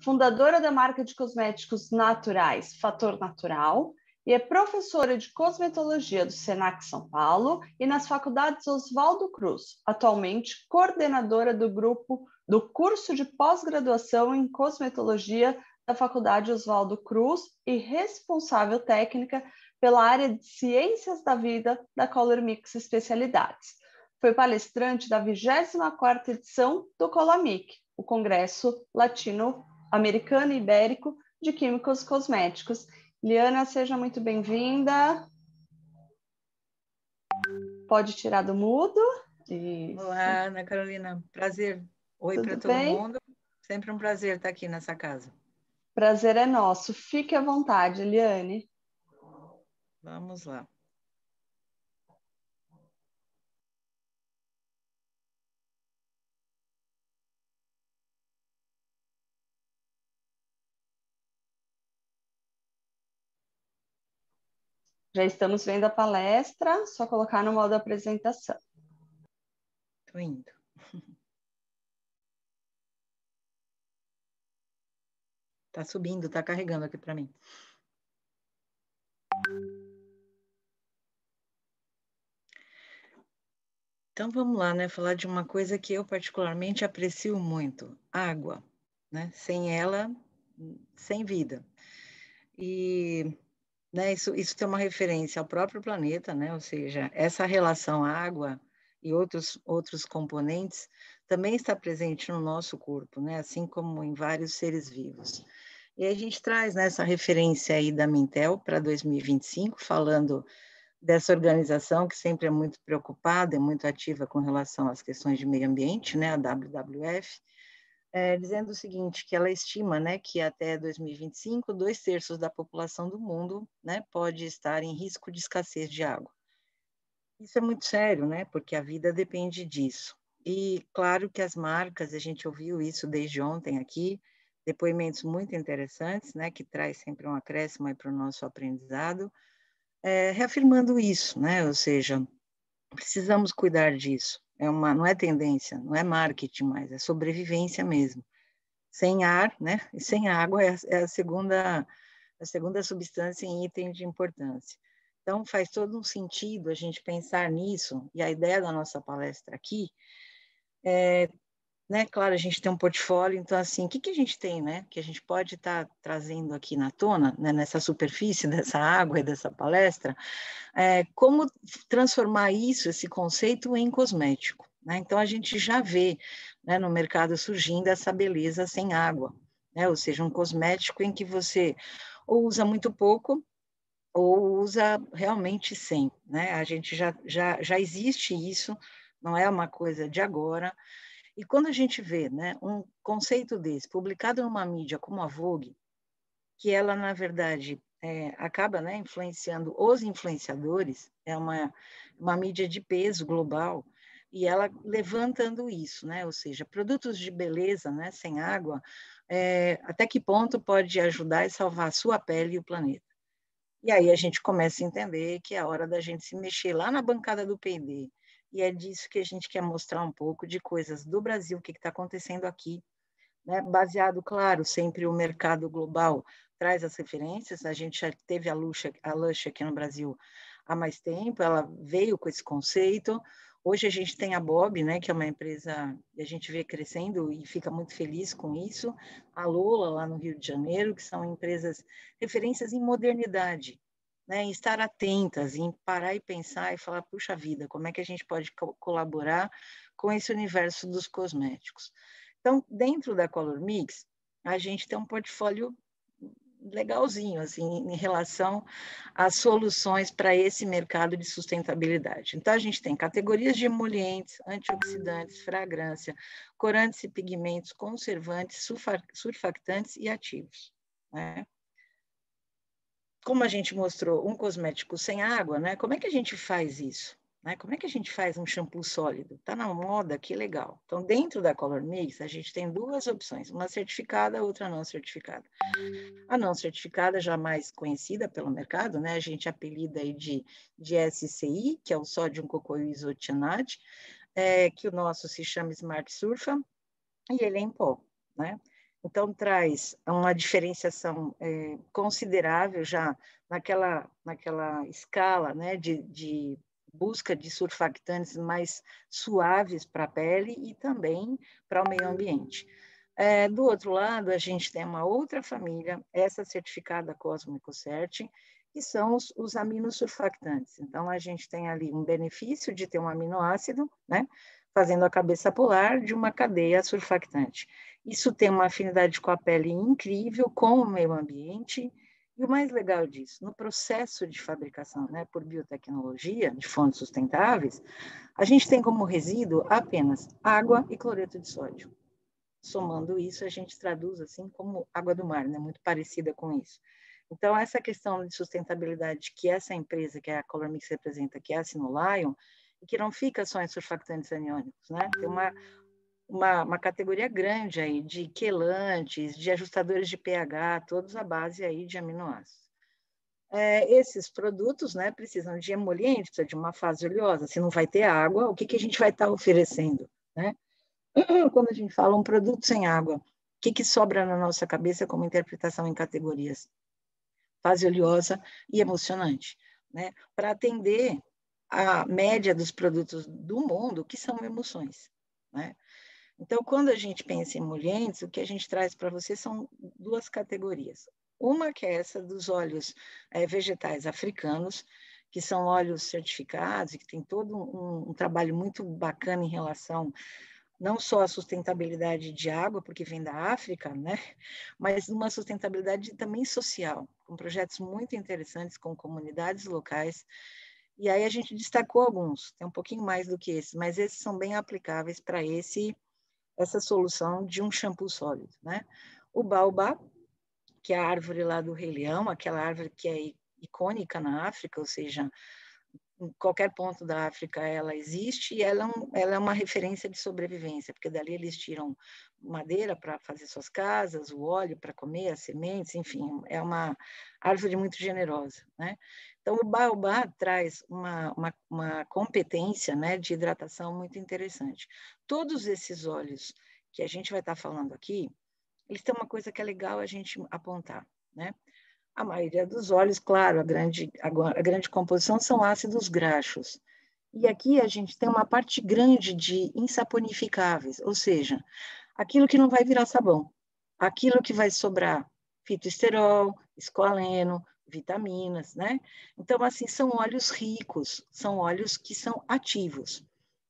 fundadora da marca de cosméticos naturais Fator Natural e é professora de cosmetologia do Senac São Paulo e nas faculdades Oswaldo Cruz, atualmente coordenadora do curso de pós-graduação em cosmetologia da Faculdade Oswaldo Cruz e responsável técnica pela área de Ciências da Vida da Color Mix Especialidades. Foi palestrante da 24ª edição do Colamic, o Congresso Latino-Americano e Ibérico de Químicos Cosméticos. Liana, seja muito bem-vinda. Pode tirar do mudo. Isso. Olá, Ana Carolina. Prazer. Oi para todo mundo. Sempre um prazer estar aqui nessa casa. Prazer é nosso. Fique à vontade, Liane. Vamos lá. Já estamos vendo a palestra, só colocar no modo apresentação. Estou indo. Está subindo, está carregando aqui para mim. Então vamos lá, né? Falar de uma coisa que eu particularmente aprecio muito: água, né? Sem ela, sem vida. E né, isso tem uma referência ao próprio planeta, né? Ou seja, essa relação água e outros componentes também está presente no nosso corpo, né? Assim como em vários seres vivos. E a gente traz, né, essa referência aí da Mintel para 2025, falando dessa organização que sempre é muito preocupada, é muito ativa com relação às questões de meio ambiente, né, a WWF, dizendo o seguinte, que ela estima, né, que até 2025, 2/3 da população do mundo, né, pode estar em risco de escassez de água. Isso é muito sério, né, porque a vida depende disso. E claro que as marcas, a gente ouviu isso desde ontem aqui, depoimentos muito interessantes, né, que traz sempre um acréscimo para o nosso aprendizado, reafirmando isso, né, ou seja, precisamos cuidar disso. Não é tendência, não é marketing mais, é sobrevivência mesmo. Sem ar, né, e sem água é a segunda substância em item de importância. Então, faz todo um sentido a gente pensar nisso, e a ideia da nossa palestra aqui né, claro, a gente tem um portfólio, então, assim, o que a gente tem, né, que a gente pode estar trazendo aqui na tona, né, nessa superfície dessa água e dessa palestra, como transformar esse conceito em cosmético, né? Então, a gente já vê, né, no mercado surgindo essa beleza sem água, né, ou seja, um cosmético em que você ou usa muito pouco, ou usa realmente sem, né? A gente já existe isso, não é uma coisa de agora. E quando a gente vê, né, um conceito desse publicado numa mídia como a Vogue, que ela, na verdade, acaba, né, influenciando os influenciadores, é uma mídia de peso global, e ela levantando isso, né, ou seja, produtos de beleza, né, sem água, até que ponto pode ajudar e salvar a sua pele e o planeta. E aí a gente começa a entender que é hora da gente se mexer lá na bancada do P&D, e é disso que a gente quer mostrar um pouco de coisas do Brasil, o que está acontecendo aqui, né? Baseado, claro, sempre o mercado global traz as referências, a gente já teve a Lush aqui no Brasil há mais tempo, ela veio com esse conceito. Hoje a gente tem a Bob, né, que é uma empresa que a gente vê crescendo e fica muito feliz com isso, a Lola, lá no Rio de Janeiro, que são empresas referências em modernidade, né, em estar atentas, em parar e pensar e falar, puxa vida, como é que a gente pode colaborar com esse universo dos cosméticos? Então, dentro da Color Mix, a gente tem um portfólio legalzinho, assim, em relação às soluções para esse mercado de sustentabilidade. Então, a gente tem categorias de emolientes, antioxidantes, fragrância, corantes e pigmentos, conservantes, surfactantes e ativos, né? Como a gente mostrou um cosmético sem água, né? Como é que a gente faz isso? Né? Como é que a gente faz um shampoo sólido? Está na moda, que legal. Então, dentro da Color Mix, a gente tem duas opções, uma certificada, outra não certificada. A não certificada, já mais conhecida pelo mercado, né? A gente apelida aí de SCI, que é o sódio coioisocianato, que o nosso se chama Smart Surfa, e ele é em pó, né? Então, traz uma diferenciação considerável já naquela escala, né, de busca de surfactantes mais suaves para a pele e também para o meio ambiente. Do outro lado, a gente tem uma outra família, essa certificada Cosmo EcoCert, que são os aminosurfactantes. Então, a gente tem ali um benefício de ter um aminoácido, né, fazendo a cabeça polar de uma cadeia surfactante. Isso tem uma afinidade com a pele incrível, com o meio ambiente. E o mais legal disso, no processo de fabricação, né, por biotecnologia, de fontes sustentáveis, a gente tem como resíduo apenas água e cloreto de sódio. Somando isso, a gente traduz assim como água do mar, né, muito parecida com isso. Então, essa questão de sustentabilidade que essa empresa, que é a Color Mix representa, que é a Sinolion, e que não fica só em surfactantes aniônicos, né? Tem uma categoria grande aí de quelantes, de ajustadores de pH, todos à base aí de aminoácidos. Esses produtos, né, precisam de emoliente, precisa de uma fase oleosa. Se não vai ter água, o que a gente vai estar oferecendo, né? Quando a gente fala um produto sem água, o que sobra na nossa cabeça como interpretação em categorias? Fase oleosa e emocionante, né? Para atender a média dos produtos do mundo, que são emoções, né? Então, quando a gente pensa em emolientes, o que a gente traz para você são duas categorias. Uma que é essa dos óleos vegetais africanos, que são óleos certificados e que tem todo um trabalho muito bacana em relação não só a sustentabilidade de água, porque vem da África, né? Mas uma sustentabilidade também social, com projetos muito interessantes com comunidades locais. E aí a gente destacou alguns, tem um pouquinho mais do que esses, mas esses são bem aplicáveis para essa solução de um shampoo sólido, né? O baobá, que é a árvore lá do Rei Leão, aquela árvore que é icônica na África, ou seja, em qualquer ponto da África ela existe e ela é uma referência de sobrevivência, porque dali eles tiram madeira para fazer suas casas, o óleo para comer, as sementes, enfim, é uma árvore muito generosa, né? Então, o baobá traz uma competência, né, de hidratação muito interessante. Todos esses óleos que a gente vai estar falando aqui, eles têm uma coisa que é legal a gente apontar, né? A maioria dos óleos, claro, a grande composição são ácidos graxos. E aqui a gente tem uma parte grande de insaponificáveis, ou seja, aquilo que não vai virar sabão, aquilo que vai sobrar fitoesterol, esqualeno, vitaminas, né? Então, assim, são óleos ricos, são óleos que são ativos.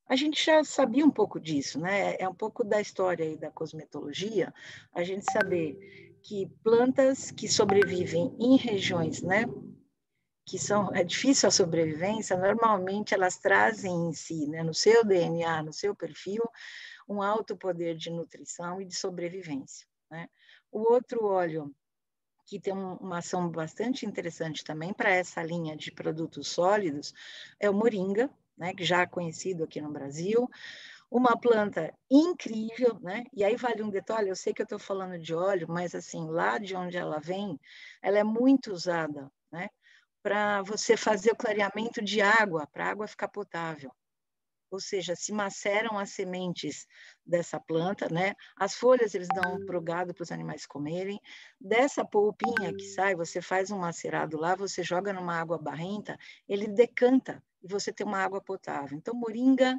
A gente já sabia um pouco disso, né? É um pouco da história aí da cosmetologia, a gente saber que plantas que sobrevivem em regiões, né, que é difícil a sobrevivência, normalmente elas trazem em si, né, no seu DNA, no seu perfil, um alto poder de nutrição e de sobrevivência, né? O outro óleo que tem uma ação bastante interessante também para essa linha de produtos sólidos é o moringa, né, que já é conhecido aqui no Brasil, uma planta incrível, né? E aí vale um detalhe, eu sei que eu estou falando de óleo, mas assim, lá de onde ela vem, ela é muito usada, né? Para você fazer o clareamento de água, para a água ficar potável. Ou seja, se maceram as sementes dessa planta, né? As folhas eles dão para o gado, para os animais comerem. Dessa polpinha que sai, você faz um macerado lá, você joga numa água barrenta, ele decanta e você tem uma água potável. Então, moringa,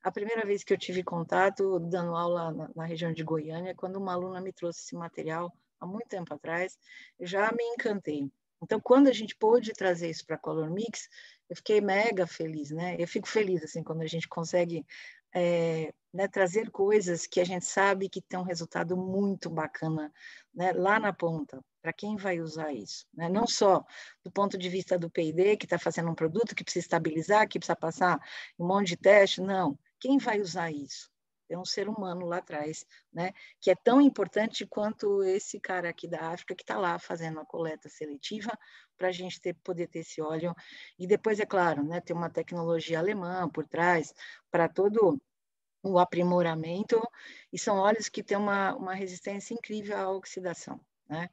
a primeira vez que eu tive contato, dando aula na região de Goiânia, quando uma aluna me trouxe esse material, há muito tempo atrás, eu já me encantei. Então, quando a gente pôde trazer isso para a Color Mix, eu fiquei mega feliz, né? Eu fico feliz, assim, quando a gente consegue né, trazer coisas que a gente sabe que tem um resultado muito bacana, né, lá na ponta, para quem vai usar isso, né? Não só do ponto de vista do P&D, que está fazendo um produto que precisa estabilizar, que precisa passar um monte de teste, não. Quem vai usar isso? É um ser humano lá atrás, né? Que é tão importante quanto esse cara aqui da África que está lá fazendo a coleta seletiva para a gente poder ter esse óleo. E depois, é claro, né, ter uma tecnologia alemã por trás para todo o aprimoramento, e são óleos que têm uma resistência incrível à oxidação, né?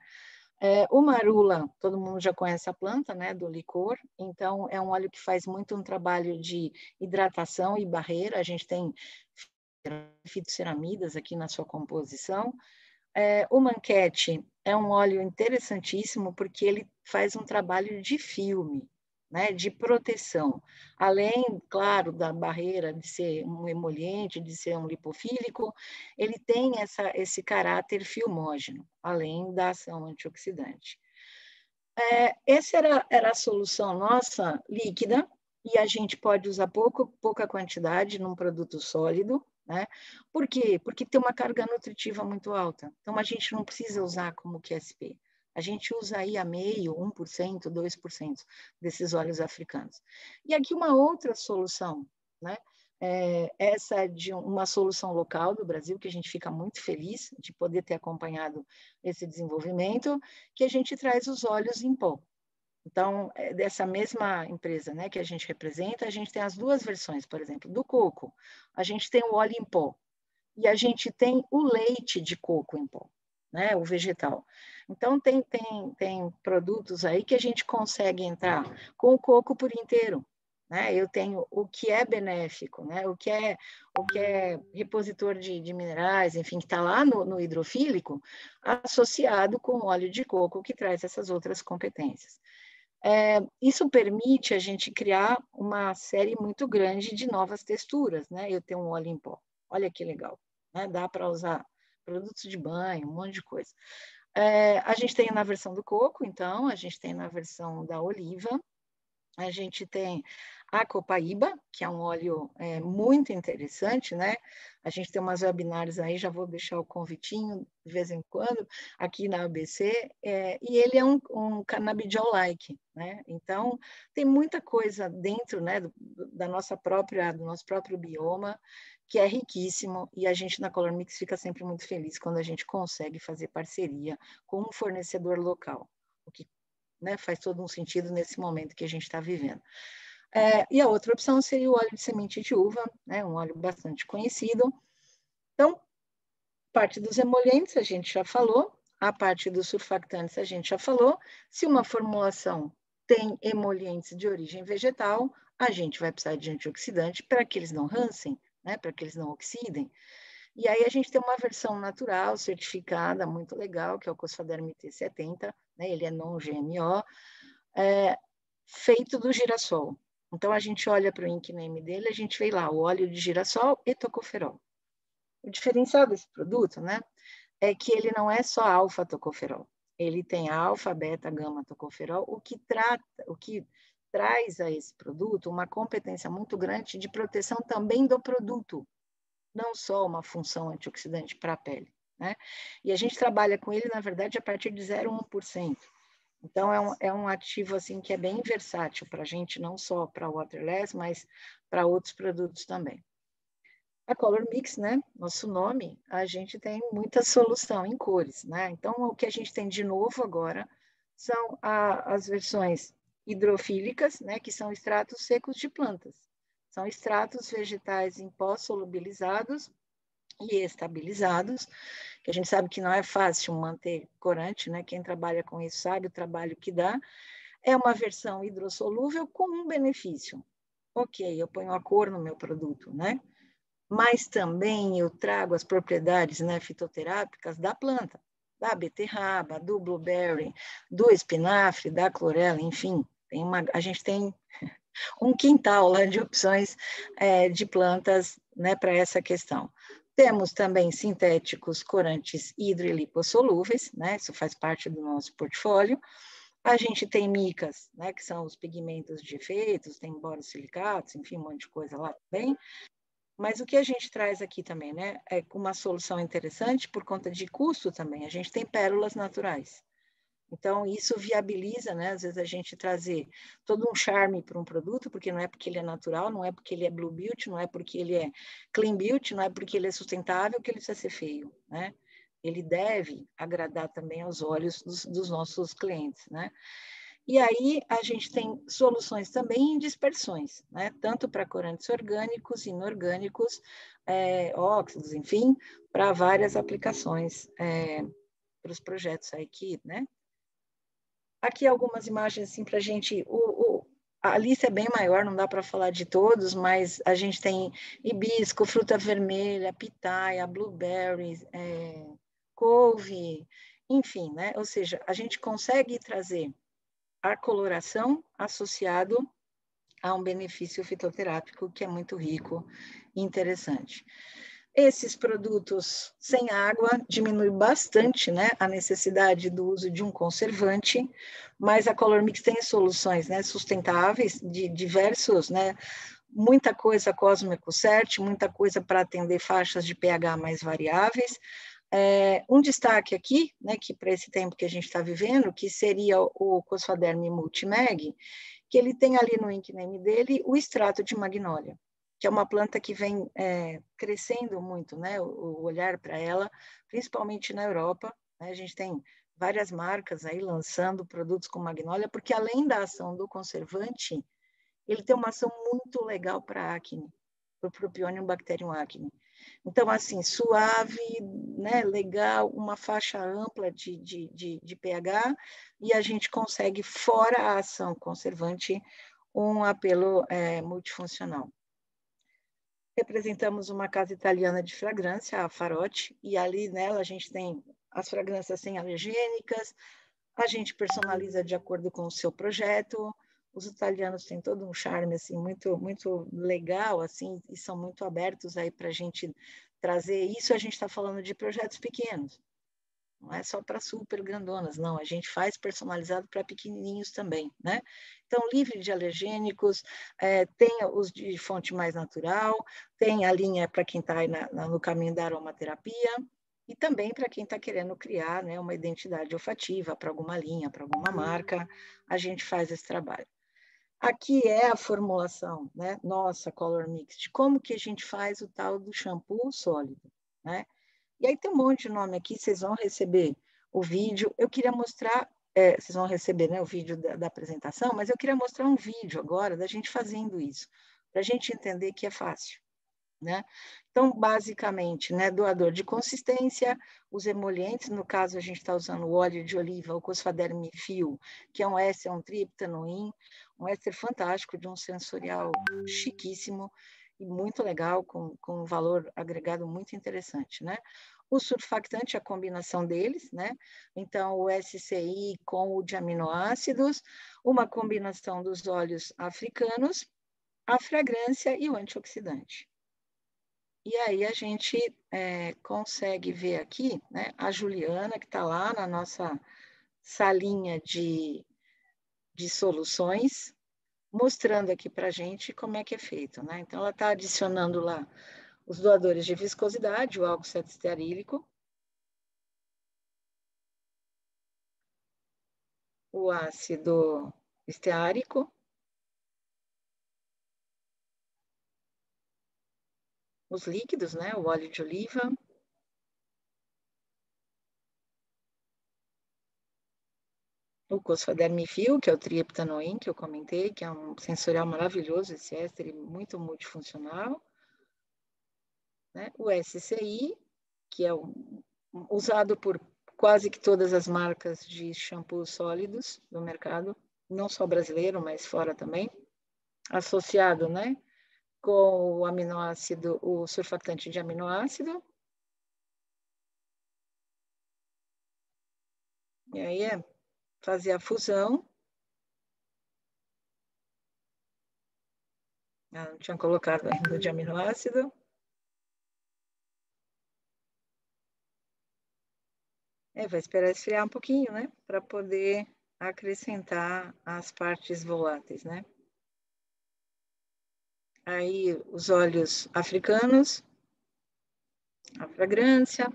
O marula, todo mundo já conhece a planta, né, do licor, então é um óleo que faz muito um trabalho de hidratação e barreira, a gente tem fitoceramidas aqui na sua composição. O Manquete é um óleo interessantíssimo porque ele faz um trabalho de filme, né, de proteção. Além, claro, da barreira de ser um emoliente, de ser um lipofílico, ele tem esse caráter filmógeno, além da ação antioxidante. Essa era a solução nossa líquida, e a gente pode usar pouca quantidade num produto sólido, né? Por quê? Porque tem uma carga nutritiva muito alta. Então, a gente não precisa usar como QSP. A gente usa aí a meio, 1%, 2% desses óleos africanos. E aqui uma outra solução, né? Essa de uma solução local do Brasil, que a gente fica muito feliz de poder ter acompanhado esse desenvolvimento, que a gente traz os óleos em pó. Então, dessa mesma empresa, né, que a gente representa, a gente tem as duas versões, por exemplo, do coco. A gente tem o óleo em pó e a gente tem o leite de coco em pó, né, o vegetal. Então, tem produtos aí que a gente consegue entrar com o coco por inteiro. Né? Eu tenho o que é benéfico, né? o que é repositor de minerais, enfim, que está lá no hidrofílico, associado com o óleo de coco, que traz essas outras competências. Isso permite a gente criar uma série muito grande de novas texturas, né? Eu tenho um óleo em pó, olha que legal, né? Dá para usar produtos de banho, um monte de coisa. A gente tem na versão do coco, então, a gente tem na versão da oliva, a gente tem a copaíba, que é um óleo muito interessante, né? A gente tem umas webinars aí, já vou deixar o convitinho de vez em quando, aqui na ABC, e ele é um cannabidiol-like, né? Então, tem muita coisa dentro, né, do nosso próprio bioma, que é riquíssimo, e a gente na Color Mix fica sempre muito feliz quando a gente consegue fazer parceria com um fornecedor local, o que, né, faz todo um sentido nesse momento que a gente está vivendo. E a outra opção seria o óleo de semente de uva, né, um óleo bastante conhecido. Então, parte dos emolientes a gente já falou, a parte dos surfactantes a gente já falou. Se uma formulação tem emolientes de origem vegetal, a gente vai precisar de antioxidante para que eles não rancem, né, para que eles não oxidem. E aí a gente tem uma versão natural, certificada, muito legal, que é o Cosfaderm T70, né? Ele é non-GMO, feito do girassol. Então, a gente olha para o ink name dele, a gente vê lá o óleo de girassol e tocoferol. O diferencial desse produto, né, é que ele não é só alfa-tocoferol. Ele tem alfa, beta, gama, tocoferol, o que traz a esse produto uma competência muito grande de proteção também do produto, não só uma função antioxidante para a pele, né? E a gente trabalha com ele, na verdade, a partir de 0,1%. Então, é um ativo assim que é bem versátil para a gente, não só para waterless, mas para outros produtos também. A Color Mix, né? Nosso nome, a gente tem muita solução em cores, né? Então, o que a gente tem de novo agora são as versões hidrofílicas, né? Que são extratos secos de plantas. São extratos vegetais em pó solubilizados e estabilizados, que a gente sabe que não é fácil manter corante, né? Quem trabalha com isso sabe o trabalho que dá. É uma versão hidrossolúvel com um benefício. Ok, eu ponho a cor no meu produto, né? Mas também eu trago as propriedades, né, fitoterápicas da planta, da beterraba, do blueberry, do espinafre, da clorela, enfim, a gente tem um quintal lá de opções de plantas, né, para essa questão. Temos também sintéticos, corantes hidrolipossolúveis, né, isso faz parte do nosso portfólio. A gente tem micas, né, que são os pigmentos de efeitos, tem borosilicatos, enfim, um monte de coisa lá também. Mas o que a gente traz aqui também, né, é uma solução interessante por conta de custo também. A gente tem pérolas naturais. Então, isso viabiliza, né, às vezes, a gente trazer todo um charme para um produto, porque não é porque ele é natural, não é porque ele é Blue Beauty, não é porque ele é Clean Beauty, não é porque ele é sustentável que ele precisa ser feio, né? Ele deve agradar também aos olhos dos nossos clientes, né? E aí a gente tem soluções também em dispersões, né? Tanto para corantes orgânicos, inorgânicos, óxidos, enfim, para várias aplicações para os projetos aí que, né? Aqui algumas imagens assim para a gente. A lista é bem maior, não dá para falar de todos, mas a gente tem hibisco, fruta vermelha, pitaia, blueberries, couve, enfim, né? Ou seja, a gente consegue trazer a coloração associado a um benefício fitoterápico que é muito rico e interessante. Esses produtos sem água diminui bastante, né, a necessidade do uso de um conservante, mas a Color Mix tem soluções, né, sustentáveis de diversos, né, muita coisa Cosmo EcoCert, muita coisa para atender faixas de pH mais variáveis. Um destaque aqui, né, que para esse tempo que a gente está vivendo, que seria o Cosfaderm Multimag, que ele tem ali no nickname dele o extrato de magnólia, que é uma planta que vem crescendo muito, né, o olhar para ela, principalmente na Europa, né, a gente tem várias marcas aí lançando produtos com magnólia, porque além da ação do conservante, ele tem uma ação muito legal para acne, para o Propionibacterium bacterium acne. Então, assim, suave, né, legal, uma faixa ampla de pH, e a gente consegue, fora a ação conservante, um apelo multifuncional. Representamos uma casa italiana de fragrância, a Farote, e ali nela a gente tem as fragrâncias sem alergênicas, a gente personaliza de acordo com o seu projeto. Os italianos têm todo um charme assim muito muito legal assim e são muito abertos aí para a gente trazer isso. A gente está falando de projetos pequenos, não é só para super grandonas, não. A gente faz personalizado para pequenininhos também, né? Então, livre de alergênicos, tem os de fonte mais natural, tem a linha para quem está no caminho da aromaterapia, e também para quem está querendo criar, né, uma identidade olfativa para alguma linha, para alguma marca, a gente faz esse trabalho. Aqui é a formulação, né, nossa Color Mix, de como que a gente faz o tal do shampoo sólido, né? E aí tem um monte de nome aqui, vocês vão receber o vídeo. Eu queria mostrar, vocês vão receber, né, o vídeo da apresentação, mas eu queria mostrar um vídeo agora da gente fazendo isso, para a gente entender que é fácil. Né? Então, basicamente, né, doador de consistência, os emolientes, no caso a gente está usando o óleo de oliva, o Cosfaderm Fio, que é um éster, um triptanoin, um éster fantástico, de um sensorial chiquíssimo e muito legal, com um valor agregado muito interessante, né? O surfactante, a combinação deles, né? Então, o SCI com o de aminoácidos, uma combinação dos óleos africanos, a fragrância e o antioxidante. E aí a gente consegue ver aqui, né, a Juliana, que está lá na nossa salinha de soluções, mostrando aqui para a gente como é que é feito. Né? Então, ela está adicionando lá os doadores de viscosidade, o álcool cetoestearílico, o ácido esteárico, os líquidos, né, o óleo de oliva, o Cosfaderm Fio, que é o triptanoin, que eu comentei, que é um sensorial maravilhoso, esse éster, muito multifuncional, né? O SCI, que é usado por quase que todas as marcas de shampoos sólidos do mercado, não só brasileiro, mas fora também, associado, né, com o aminoácido, o surfactante de aminoácido. E aí é fazer a fusão. Não tinha colocado ainda de aminoácido. Vai esperar esfriar um pouquinho, né, para poder acrescentar as partes voláteis, né? Aí os óleos africanos, a fragrância.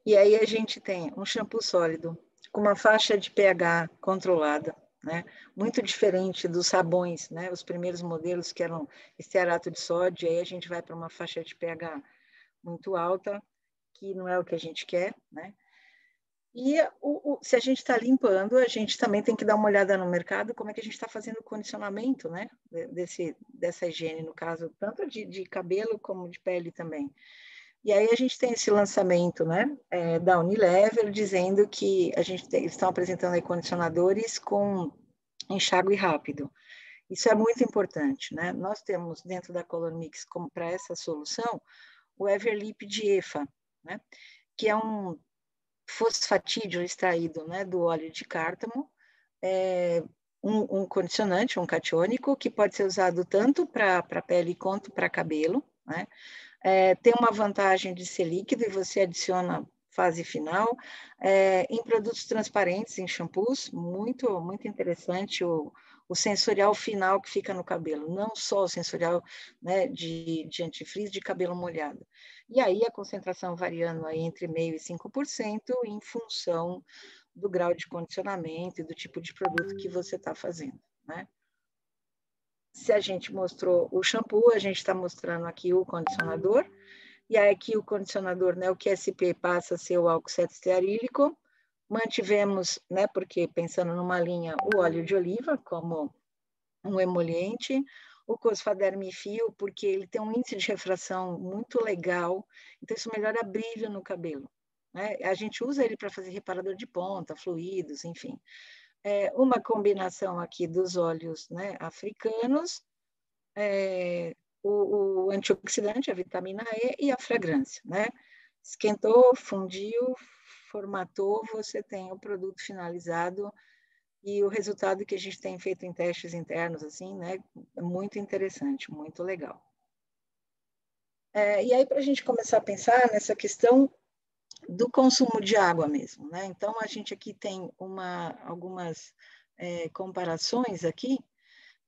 E aí a gente tem um shampoo sólido com uma faixa de pH controlada, né? Muito diferente dos sabões, né? Os primeiros modelos que eram estearato de sódio, aí a gente vai para uma faixa de pH muito alta, que não é o que a gente quer, né? E se a gente está limpando, a gente também tem que dar uma olhada no mercado, como é que a gente está fazendo o condicionamento, né? Dessa higiene, no caso, tanto de cabelo como de pele também. E aí a gente tem esse lançamento, né, da Unilever, dizendo que eles estão apresentando aí condicionadores com enxágue rápido. Isso é muito importante, né? Nós temos dentro da Color Mix, como para essa solução, o Everlip de EFA, né? Que é um fosfatídeo extraído, né, do óleo de cártamo, um condicionante, um catiônico, que pode ser usado tanto para pele quanto para cabelo, né? Tem uma vantagem de ser líquido e você adiciona fase final. Em produtos transparentes, em shampoos, muito, muito interessante o sensorial final que fica no cabelo, não só o sensorial, né, de antifrizz de cabelo molhado. E aí a concentração variando aí entre 0,5% e 5% em função do grau de condicionamento e do tipo de produto que você está fazendo, né? Se a gente mostrou o shampoo, a gente está mostrando aqui o condicionador, e aí aqui o condicionador, né, o QSP passa a ser o álcool cetistearílico. Mantivemos, né, porque pensando numa linha, o óleo de oliva como um emoliente, o Cosfaderm Fio, porque ele tem um índice de refração muito legal, então isso melhora brilho no cabelo, né? A gente usa ele para fazer reparador de ponta, fluidos, enfim. Uma combinação aqui dos óleos, né, africanos, o antioxidante, a vitamina E e a fragrância, né? Esquentou, fundiu, formatou, você tem o produto finalizado e o resultado que a gente tem feito em testes internos, assim, né? É muito interessante, muito legal. E aí, para a gente começar a pensar nessa questão do consumo de água mesmo, né? Então, a gente aqui tem algumas comparações aqui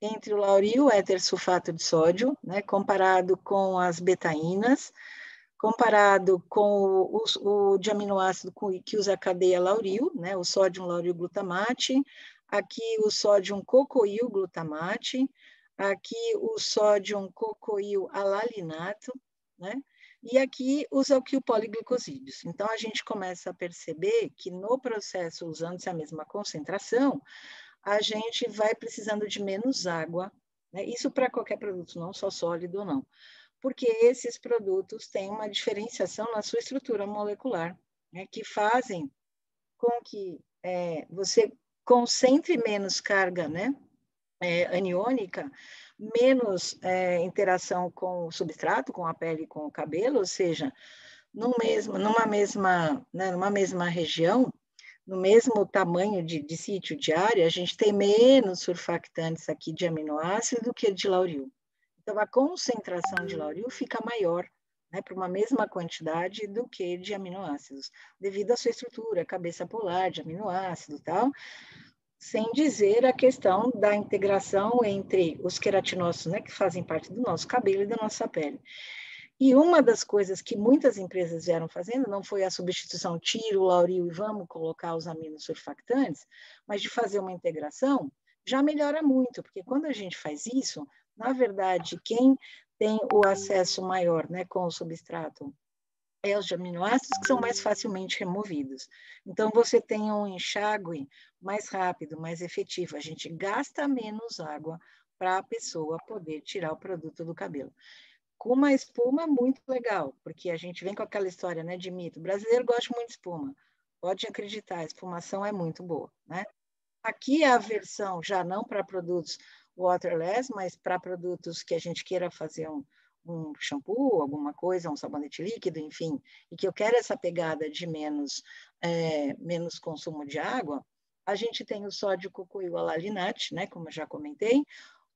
entre o lauril, éter sulfato de sódio, né, comparado com as betaínas, comparado com o diaminoácido que usa a cadeia lauril, né, o sódio lauril glutamate, aqui o sódio cocoil glutamate, aqui o sódio cocoil alalinato, né, e aqui os alquil-poliglicosídeos. Então, a gente começa a perceber que no processo, usando-se a mesma concentração, a gente vai precisando de menos água, né? Isso para qualquer produto, não só sólido ou não, porque esses produtos têm uma diferenciação na sua estrutura molecular, né? Que fazem com que você concentre menos carga, né? Aniônica, menos interação com o substrato, com a pele, com o cabelo, ou seja, numa mesma região, no mesmo tamanho de sítio de área, a gente tem menos surfactantes aqui de aminoácido do que de lauril. Então, a concentração de lauril fica maior, né, para uma mesma quantidade do que de aminoácidos, devido à sua estrutura, cabeça polar de aminoácido e tal, sem dizer a questão da integração entre os queratinócitos, né, que fazem parte do nosso cabelo e da nossa pele. E uma das coisas que muitas empresas vieram fazendo não foi a substituição, tira o lauril e vamos colocar os aminosurfactantes, mas de fazer uma integração, já melhora muito, porque quando a gente faz isso, na verdade, quem tem o acesso maior, né, com o substrato é os aminoácidos que são mais facilmente removidos. Então, você tem um enxágue mais rápido, mais efetivo. A gente gasta menos água para a pessoa poder tirar o produto do cabelo. Com uma espuma muito legal, porque a gente vem com aquela história, né, de mito. O brasileiro gosta muito de espuma. Pode acreditar, a espumação é muito boa, né? Aqui é a versão já não para produtos waterless, mas para produtos que a gente queira fazer um shampoo, alguma coisa, um sabonete líquido, enfim, e que eu quero essa pegada de menos consumo de água, a gente tem o sódio cocoil alalinate, né, como eu já comentei,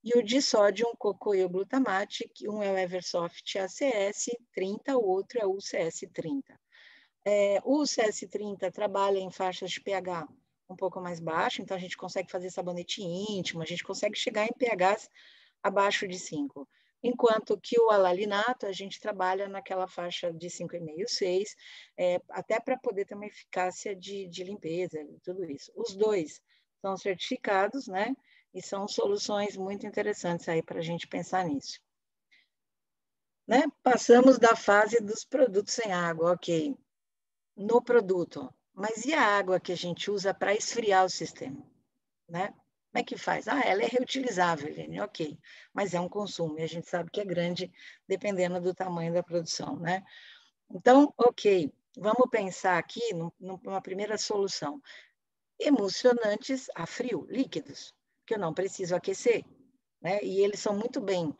e o disódio cocoil glutamate, que um é o Eversoft ACS 30, o outro é o UCS 30. O UCS 30 trabalha em faixas de pH um pouco mais baixo, então a gente consegue fazer sabonete íntimo, a gente consegue chegar em pHs abaixo de 5. Enquanto que o alalinato, a gente trabalha naquela faixa de 5,5, 6, até para poder ter uma eficácia de limpeza, tudo isso. Os dois são certificados, né? E são soluções muito interessantes aí para a gente pensar nisso. Né? Passamos da fase dos produtos sem água, ok. No produto, mas e a água que a gente usa para esfriar o sistema? Né? Como é que faz? Ela é reutilizável, Helene, ok, mas é um consumo e a gente sabe que é grande dependendo do tamanho da produção, né? Então, ok, vamos pensar aqui numa primeira solução. Emulsionantes a frio, líquidos, que eu não preciso aquecer. né? E eles são muito bem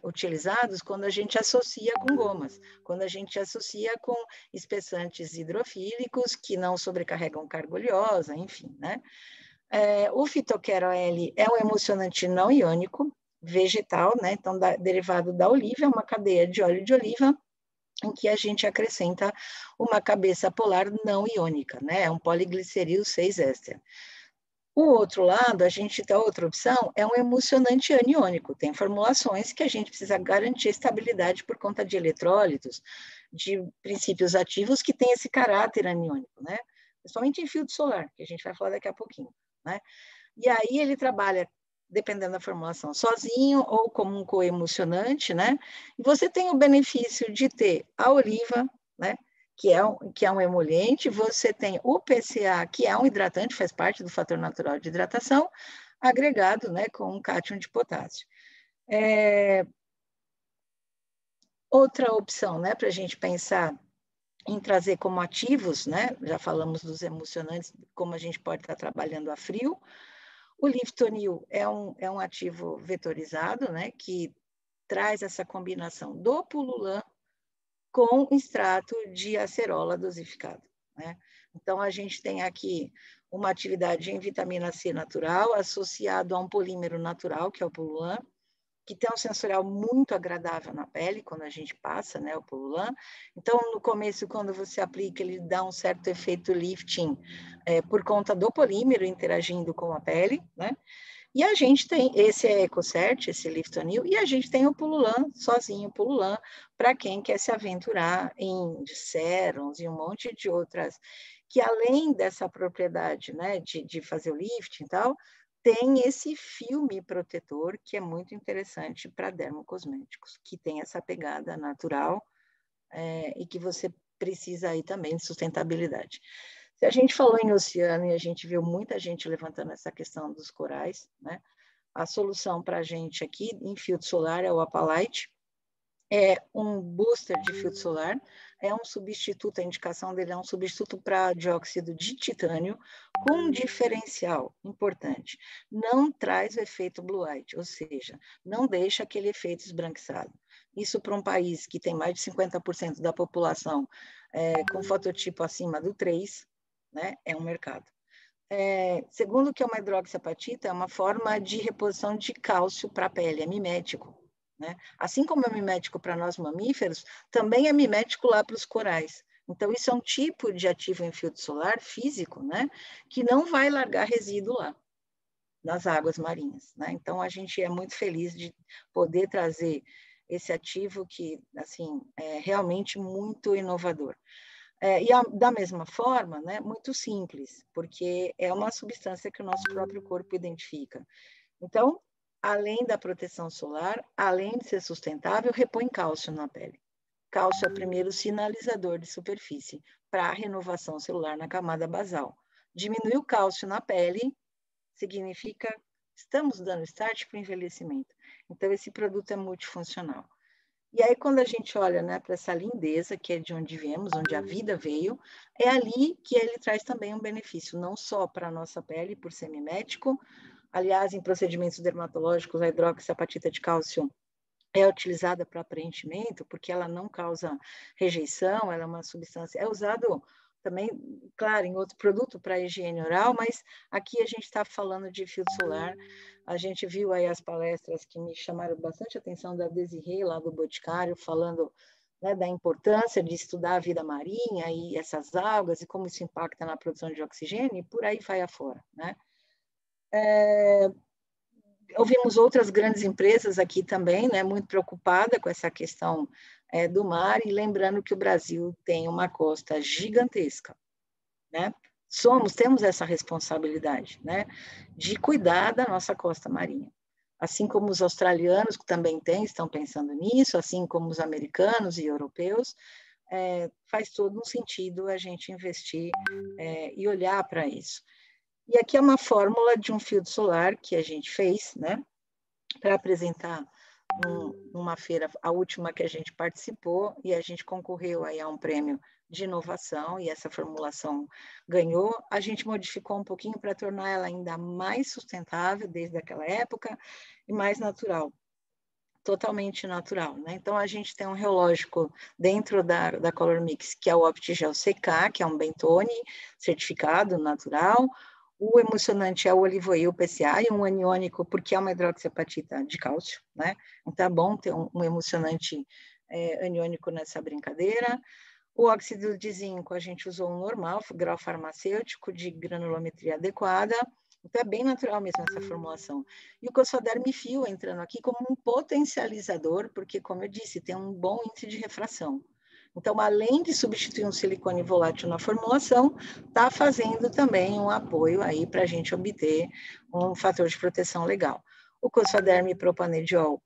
utilizados quando a gente associa com gomas, quando a gente associa com espessantes hidrofílicos que não sobrecarregam carga oleosa, enfim, né? O fitoquero-L é um emulsionante não iônico, vegetal, né? Então, derivado da oliva, é uma cadeia de óleo de oliva, em que a gente acrescenta uma cabeça polar não iônica, né? É um poligliceril 6-éster. O outro lado, a gente tem outra opção, é um emulsionante aniônico. Tem formulações que a gente precisa garantir estabilidade por conta de eletrólitos, de princípios ativos que têm esse caráter aniônico, né? Principalmente em filtro solar, que a gente vai falar daqui a pouquinho, né? E aí ele trabalha, dependendo da formulação, sozinho ou como um coemulsionante, né? E você tem o benefício de ter a oliva, né? Que é um emoliente, você tem o PCA, que é um hidratante, faz parte do fator natural de hidratação, agregado, né, com um cátion de potássio. Outra opção, né, para a gente pensar em trazer como ativos, né, já falamos dos emulsionantes, como a gente pode estar trabalhando a frio. O Liftonil é um ativo vetorizado, né, que traz essa combinação do pululan com extrato de acerola dosificado, né? Então, a gente tem aqui uma atividade em vitamina C natural associado a um polímero natural, que é o pululan, que tem um sensorial muito agradável na pele quando a gente passa, né, o pululan. Então, no começo, quando você aplica, ele dá um certo efeito lifting por conta do polímero interagindo com a pele, né? E a gente tem, esse é EcoCert, esse Liftonil, e a gente tem o Pululan, sozinho o Pululan, para quem quer se aventurar em sérums e um monte de outras, que além dessa propriedade, né, de fazer o lifting e tal, tem esse filme protetor que é muito interessante para dermocosméticos, que tem essa pegada natural e que você precisa aí também de sustentabilidade. Se a gente falou em oceano e a gente viu muita gente levantando essa questão dos corais, né? A solução para a gente aqui em filtro solar é o Apalite, é um booster de filtro solar, é um substituto, a indicação dele é um substituto para dióxido de titânio, com um diferencial importante. Não traz o efeito blue light, ou seja, não deixa aquele efeito esbranquiçado. Isso para um país que tem mais de 50% da população com fototipo acima do 3, né, é um mercado. Segundo que é uma hidroxiapatita, é uma forma de reposição de cálcio para a pele, é mimético. Né? Assim como é mimético para nós mamíferos, também é mimético lá para os corais. Então, isso é um tipo de ativo em filtro solar físico, né, que não vai largar resíduo lá, nas águas marinhas. Né? Então, a gente é muito feliz de poder trazer esse ativo que, assim, é realmente muito inovador. Da mesma forma, né, muito simples, porque é uma substância que o nosso próprio corpo identifica. Então, além da proteção solar, além de ser sustentável, repõe cálcio na pele. Cálcio é o primeiro sinalizador de superfície para a renovação celular na camada basal. Diminuir o cálcio na pele significa estamos dando start para o envelhecimento. Então, esse produto é multifuncional. E aí, quando a gente olha, né, para essa lindeza, que é de onde viemos, onde a vida veio, é ali que ele traz também um benefício, não só para a nossa pele, por ser mimético. Aliás, em procedimentos dermatológicos, a hidroxiapatita de cálcio é utilizada para preenchimento, porque ela não causa rejeição, ela é uma substância... É usado também, claro, em outro produto para higiene oral, mas aqui a gente está falando de filtro solar. A gente viu aí as palestras que me chamaram bastante atenção da Desirê, lá do Boticário, falando, né, da importância de estudar a vida marinha e essas algas e como isso impacta na produção de oxigênio, e por aí vai afora, né? Ouvimos outras grandes empresas aqui também, né, muito preocupada com essa questão do mar, e lembrando que o Brasil tem uma costa gigantesca, né? Temos essa responsabilidade, né, de cuidar da nossa costa marinha. Assim como os australianos que também estão pensando nisso, assim como os americanos e europeus, faz todo um sentido a gente investir e olhar para isso. E aqui é uma fórmula de um filtro solar que a gente fez, né, para apresentar numa feira, a última que a gente participou, e a gente concorreu aí a um prêmio de inovação, e essa formulação ganhou. A gente modificou um pouquinho para tornar ela ainda mais sustentável desde aquela época e mais natural, totalmente natural, né? Então, a gente tem um relógio dentro da Color Mix, que é o Optigel CK, que é um Bentone certificado natural. O emulsionante é o Olivoil PCA e um aniônico, porque é uma hidroxiapatita de cálcio, né? Então, é bom ter um emulsionante aniônico nessa brincadeira. O óxido de zinco, a gente usou um normal, grau farmacêutico, de granulometria adequada. Então, é bem natural mesmo essa formulação. E o Cosmoderm Fio entrando aqui como um potencializador, porque, como eu disse, tem um bom índice de refração. Então, além de substituir um silicone volátil na formulação, está fazendo também um apoio aí para a gente obter um fator de proteção legal. O Cosmoderm Propanediol,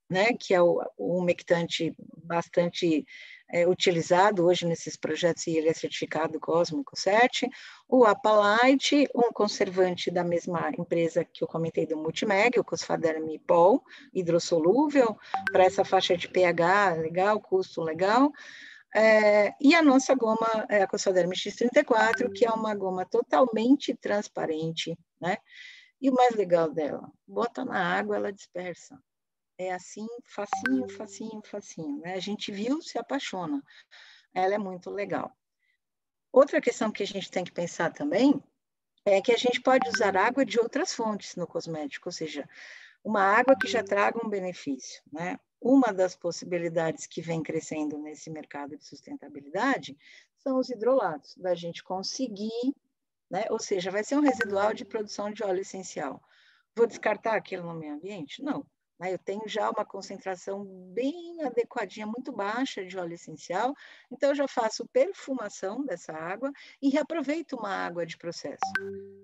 né, que é o umectante bastante utilizado hoje nesses projetos, e ele é certificado Cosmico 7. O Apalite, um conservante da mesma empresa que eu comentei do Multimeg, o Cosfaderm Pol, hidrossolúvel, para essa faixa de pH legal, custo legal. E a nossa goma é a Cosfaderm X34, que é uma goma totalmente transparente, né? E o mais legal dela, bota na água, ela dispersa. É assim, facinho, facinho, facinho, né? A gente viu, se apaixona. Ela é muito legal. Outra questão que a gente tem que pensar também é que a gente pode usar água de outras fontes no cosmético, ou seja, uma água que já traga um benefício, né? Uma das possibilidades que vem crescendo nesse mercado de sustentabilidade são os hidrolatos, da gente conseguir, né? Ou seja, vai ser um residual de produção de óleo essencial. Vou descartar aquilo no meio ambiente? Não. Eu tenho já uma concentração bem adequadinha, muito baixa de óleo essencial, então eu já faço perfumação dessa água e reaproveito uma água de processo.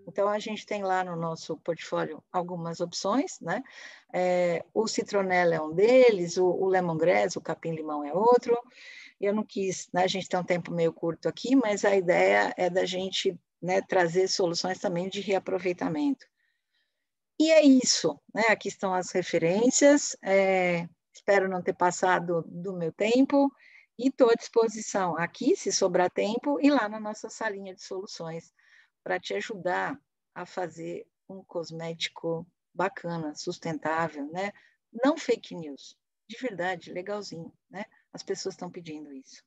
Então, a gente tem lá no nosso portfólio algumas opções, né? O citronela é um deles, o lemongrass, o capim-limão é outro. Eu não quis, né? A gente tem um tempo meio curto aqui, mas a ideia é da gente, né, trazer soluções também de reaproveitamento. E é isso, né? Aqui estão as referências, espero não ter passado do meu tempo, e estou à disposição aqui, se sobrar tempo, e lá na nossa salinha de soluções, para te ajudar a fazer um cosmético bacana, sustentável, né? Não fake news, de verdade, legalzinho, né? As pessoas estão pedindo isso.